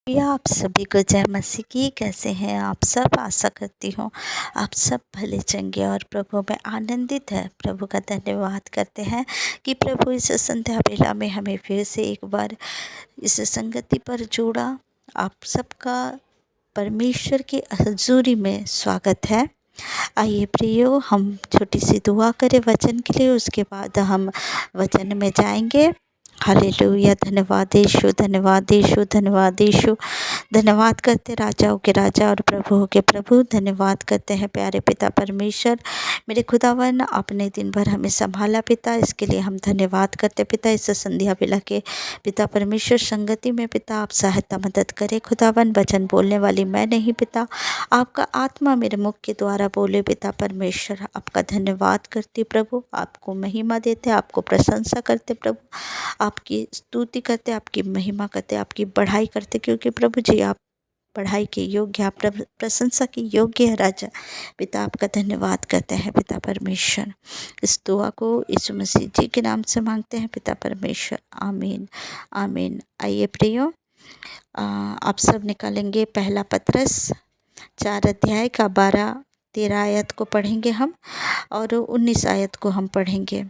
या आप सभी को जय मसीह की। कैसे हैं आप सब? आशा करती हूँ आप सब भले चंगे और प्रभु में आनंदित है। प्रभु का धन्यवाद करते हैं कि प्रभु इस संध्या बेला में हमें फिर से एक बार इस संगति पर जोड़ा। आप सबका परमेश्वर की हजूरी में स्वागत है। आइए प्रियो, हम छोटी सी दुआ करें वचन के लिए, उसके बाद हम वचन में जाएंगे। हालेलुया। धन्यवाद यीशु, धन्यवाद यीशु, धन्यवाद यीशु। धन्यवाद करते राजाओं के राजा और प्रभुओं के प्रभु। धन्यवाद करते हैं प्यारे पिता परमेश्वर, मेरे खुदावन, आपने दिन भर हमें संभाला पिता, इसके लिए हम धन्यवाद करते पिता। इस संध्या बेला के पिता परमेश्वर संगति में पिता आप सहायता मदद करें खुदावन। वचन बोलने वाली मैं नहीं पिता, आपका आत्मा मेरे मुख के द्वारा बोले पिता परमेश्वर। आपका धन्यवाद करती प्रभु, आपको महिमा देते, आपको प्रशंसा करते प्रभु, आपकी स्तुति करते, आपकी महिमा करते, आपकी बढ़ाई करते, क्योंकि प्रभु जी आप बढ़ाई के योग्य, आप प्रशंसा के योग्य है राजा पिता। आपका धन्यवाद करते हैं पिता परमेश्वर। इस दुआ को यीशु मसीह जी के नाम से मांगते हैं पिता परमेश्वर, आमीन आमीन। आइए प्रियो, आप सब निकालेंगे पहला पतरस 4 अध्याय का 12-13 आयत को पढ़ेंगे हम, और 19 आयत को हम पढ़ेंगे।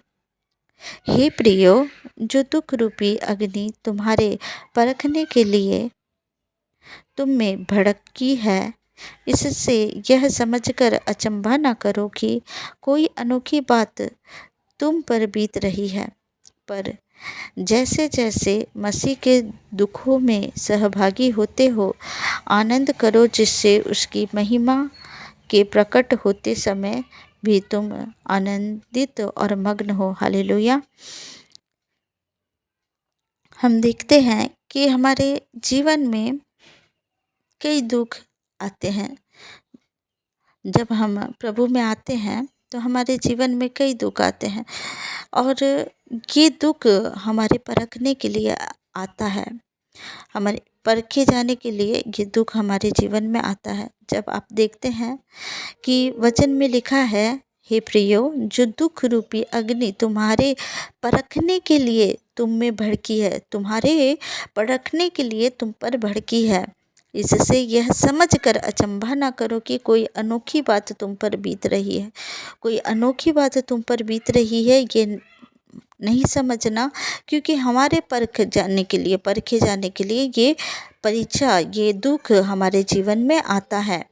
हे प्रियो, जो दुख रूपी अग्नि तुम्हारे परखने के लिए तुम में भड़की है, इससे यह समझकर अचंभा न करो कि कोई अनोखी बात तुम पर बीत रही है, पर जैसे जैसे मसीह के दुखों में सहभागी होते हो आनंद करो, जिससे उसकी महिमा के प्रकट होते समय भी तुम आनंदित और मग्न हो। हालेलुया। हम देखते हैं कि हमारे जीवन में कई दुख आते हैं। जब हम प्रभु में आते हैं तो हमारे जीवन में कई दुख आते हैं, और ये दुख हमारे परखने के लिए आता है, हमारे परखे जाने के लिए ये दुख हमारे जीवन में आता है। जब आप देखते हैं कि वचन में लिखा है, हे प्रियो, जो दुख रूपी अग्नि तुम्हारे परखने के लिए तुम में भड़की है, तुम्हारे परखने के लिए तुम पर भड़की है, इससे यह समझकर अचंभा ना करो कि कोई अनोखी बात तुम पर बीत रही है। कोई अनोखी बात तुम पर बीत रही है ये नहीं समझना, क्योंकि हमारे परखे जाने के लिए ये परीक्षा, ये दुख हमारे जीवन में आता है,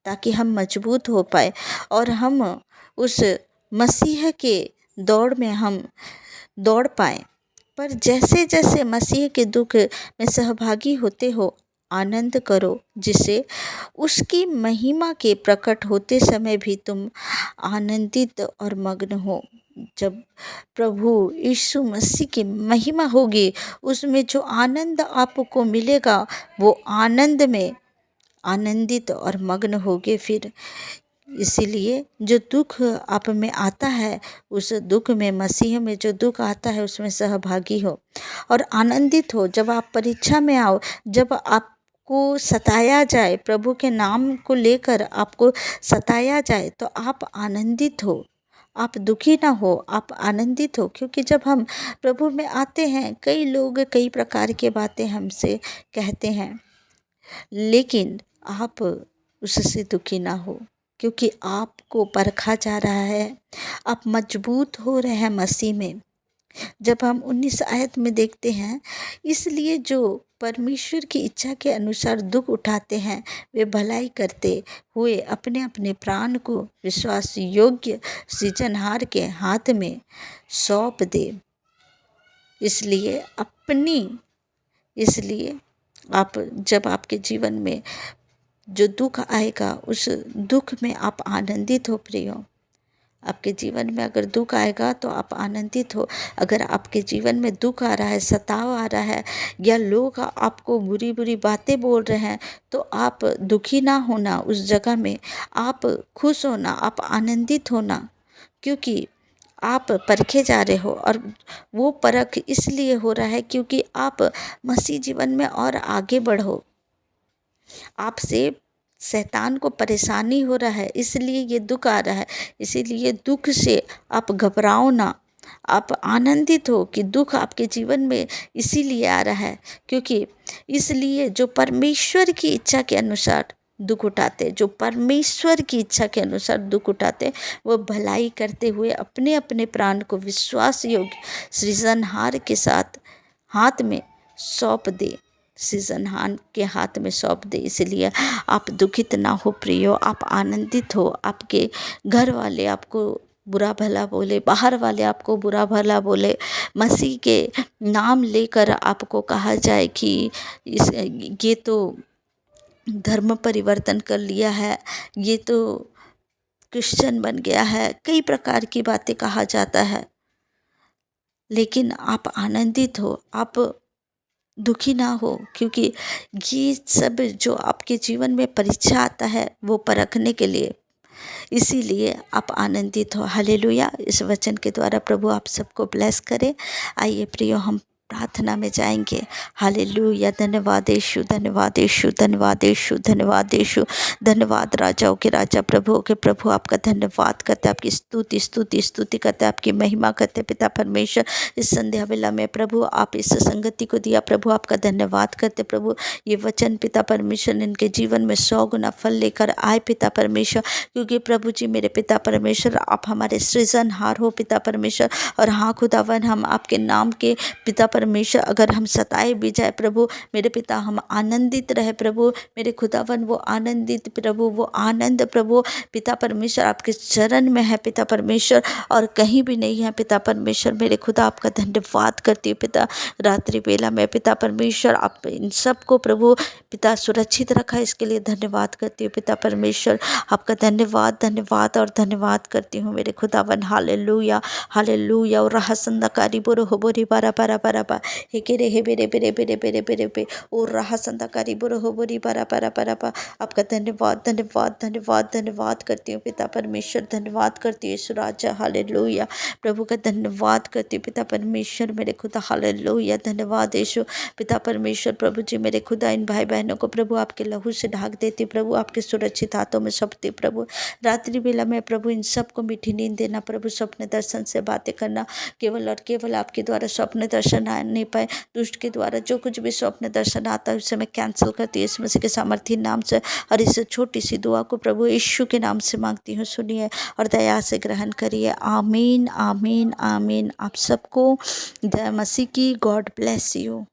ताकि हम मजबूत हो पाए और हम उस मसीह के दौड़ में हम दौड़ पाए। पर जैसे जैसे मसीह के दुख में सहभागी होते हो आनंद करो, जिससे उसकी महिमा के प्रकट होते समय भी तुम आनंदित और मग्न हो। जब प्रभु यीशु मसीह की महिमा होगी, उसमें जो आनंद आपको मिलेगा, वो आनंद में आनंदित और मग्न होगे फिर। इसीलिए जो दुख आप में आता है, उस दुख में, मसीह में जो दुख आता है उसमें सहभागी हो और आनंदित हो। जब आप परीक्षा में आओ, जब आपको सताया जाए, प्रभु के नाम को लेकर आपको सताया जाए, तो आप आनंदित हो, आप दुखी ना हो, आप आनंदित हो। क्योंकि जब हम प्रभु में आते हैं, कई लोग कई प्रकार की बातें हमसे कहते हैं, लेकिन आप उससे दुखी ना हो, क्योंकि आपको परखा जा रहा है, आप मजबूत हो रहे हैं मसीह में। जब हम 19 आयत में देखते हैं, इसलिए जो परमेश्वर की इच्छा के अनुसार दुख उठाते हैं, वे भलाई करते हुए अपने अपने प्राण को विश्वास योग्य सृजनहार के हाथ में सौंप दे। इसलिए आप, जब आपके जीवन में जो दुख आएगा, उस दुख में आप आनंदित हो प्रियो। आपके जीवन में अगर दुख आएगा तो आप आनंदित हो। अगर आपके जीवन में दुख आ रहा है, सताव आ रहा है, या लोग आपको बुरी बुरी बातें बोल रहे हैं, तो आप दुखी ना होना, उस जगह में आप खुश होना, आप आनंदित होना, क्योंकि आप परखे जा रहे हो। और वो परख इसलिए हो रहा है क्योंकि आप मसीह जीवन में और आगे बढ़ो। आपसे शैतान को परेशानी हो रहा है, इसलिए ये दुख आ रहा है। इसीलिए दुख से आप घबराओ ना, आप आनंदित हो कि दुख आपके जीवन में इसीलिए आ रहा है क्योंकि इसलिए जो परमेश्वर की इच्छा के अनुसार दुख उठाते, जो परमेश्वर की इच्छा के अनुसार दुख उठाते, वो भलाई करते हुए अपने अपने प्राण को विश्वास योग्य सृजनहार के साथ हाथ में सौंप दे, सृजनहार के हाथ में सौंप दे। इसलिए आप दुखित ना हो प्रियो, आप आनंदित हो। आपके घर वाले आपको बुरा भला बोले, बाहर वाले आपको बुरा भला बोले, मसीह के नाम लेकर आपको कहा जाए कि ये तो धर्म परिवर्तन कर लिया है, ये तो क्रिश्चियन बन गया है, कई प्रकार की बातें कहा जाता है, लेकिन आप आनंदित हो, आप दुखी ना हो, क्योंकि ये सब जो आपके जीवन में परीक्षा आता है वो परखने के लिए, इसीलिए आप आनंदित हो। हालेलुया। इस वचन के द्वारा प्रभु आप सबको ब्लेस करे। आइए प्रियो हम प्रार्थना में जाएंगे। हालेलुया। धन्यवाद यीशु, धन्यवाद यीशु, धन्यवाद यीशु, धन्यवाद यीशु, धन्यवाद राजाओं के राजा, प्रभुओं के प्रभु, आपका धन्यवाद करते, आपकी स्तुति स्तुति स्तुति करते, आपकी महिमा करते पिता परमेश्वर। इस संध्या वेला में प्रभु आप इस संगति को दिया, प्रभु आपका धन्यवाद करते। प्रभु ये वचन पिता परमेश्वर इनके जीवन में 100 गुना फल लेकर आए पिता परमेश्वर, क्योंकि प्रभु जी मेरे पिता परमेश्वर आप हमारे सृजनहार हो पिता परमेश्वर। और हाँ खुदावन, हम आपके नाम के पिता परमेश्वर अगर हम सताए भी जाए प्रभु मेरे पिता, हम आनंदित रहे प्रभु मेरे खुदावन। वो आनंदित प्रभु, वो आनंद प्रभु पिता परमेश्वर आपके चरण में है पिता परमेश्वर, और कहीं भी नहीं है पिता परमेश्वर। मेरे खुदा आपका धन्यवाद करती हूँ पिता। रात्रि बेला में पिता परमेश्वर आप इन सबको प्रभु पिता सुरक्षित रखा, इसके लिए धन्यवाद करती हूँ पिता परमेश्वर। आपका धन्यवाद धन्यवाद और धन्यवाद करती हूँ मेरे खुदावन। Hallelujah hallelujah. और रहा संदाकारी बोरो हो बोरी बारा बारा बारा बा हे के रे हे बेरे बेरे बेरे बेरे बेरे बे और रहा संदाकारी बोरो हो बोरी बारा बारा बारा बा। आपका धन्यवाद धन्यवाद धन्यवाद धन्यवाद करती हूँ पिता परमेश्वर, धन्यवाद करती हूँ यीशु राजा। हालेलुया। प्रभु का धन्यवाद करती हूँ पिता परमेश्वर मेरे खुदा। हालेलुया। धन्यवाद यीशु पिता परमेश्वर। प्रभु जी मेरे खुदा इन भाई बहनों को प्रभु आपके लहू से ढाक देती, प्रभु आपके सुरक्षित हाथों में सौंपती प्रभु। रात्रि बेला में प्रभु इन सबको मीठी नींद देना प्रभु, स्वप्न दर्शन से बातें करना, केवल और केवल आपके द्वारा स्वप्न दर्शन आ नहीं पाए, दुष्ट के द्वारा जो कुछ भी स्वप्न दर्शन आता है उसे मैं कैंसिल करती हूँ इस मसीह के सामर्थ्य नाम से। और इस छोटी सी दुआ को प्रभु यीशु के नाम से मांगती हूँ, सुनिए और दया से ग्रहण करिए। आमीन आमीन आमीन। आप सबको जय मसीह की। God bless you.